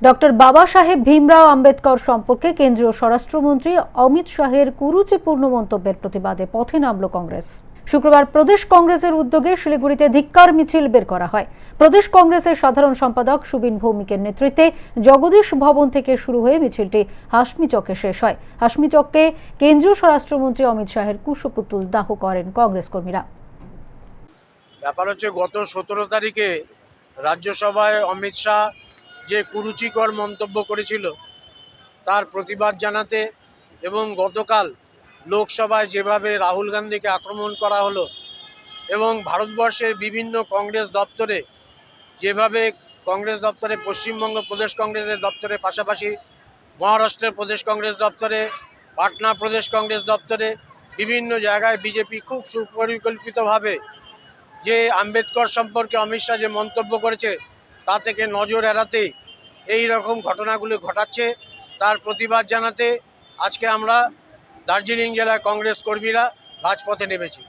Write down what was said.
Doctor বাবা সাহেব ভীমরাও আম্বেদকর সম্পর্কে কেন্দ্রীয় স্বরাষ্ট্রমন্ত্রী অমিত শাহের কুরুচিপূর্ণ মন্তব্যের প্রতিবাদে পথে নামল কংগ্রেস। শুক্রবার প্রদেশ কংগ্রেসের উদ্যোগে শিলিগুড়িতে ধিক্কার মিছিল বের করা হয়। প্রদেশ কংগ্রেসের সাধারণ সম্পাদক সুবিন ভৌমিকের নেতৃত্বে জগদীশ ভবন থেকে শুরু হয়ে মিছিলটি হাসমি চকে শেষ হয়। হাসমি চককে কেন্দ্রীয় স্বরাষ্ট্রমন্ত্রী অমিত শাহের কুশপুতুল দাহ করেন কংগ্রেস কর্মীরা। ব্যাপার হচ্ছে, গত 17 তারিখে রাজ্যসভায় অমিত শাহ যে কুরুচিকর মন্তব্য করেছিল তার প্রতিবাদ জানাতে এবং গতকাল লোকসভায় যেভাবে রাহুল গান্ধীকে আক্রমণ করা হলো এবং ভারতবর্ষের বিভিন্ন কংগ্রেস দপ্তরে যেভাবে পশ্চিমবঙ্গ প্রদেশ কংগ্রেসের দপ্তরে পাশাপাশি মহারাষ্ট্রের প্রদেশ কংগ্রেস দপ্তরে, পাটনা প্রদেশ কংগ্রেস দপ্তরে বিভিন্ন জায়গায় বিজেপি খুব সুপরিকল্পিতভাবে যে আম্বেদকর সম্পর্কে অমিত শাহ যে মন্তব্য করেছে তা থেকে নজর এড়াতেই এই রকম ঘটনাগুলো ঘটাচ্ছে, তার প্রতিবাদ জানাতে আজকে আমরা দার্জিলিং জেলায় কংগ্রেস কর্মীরা রাজপথে নেমেছি।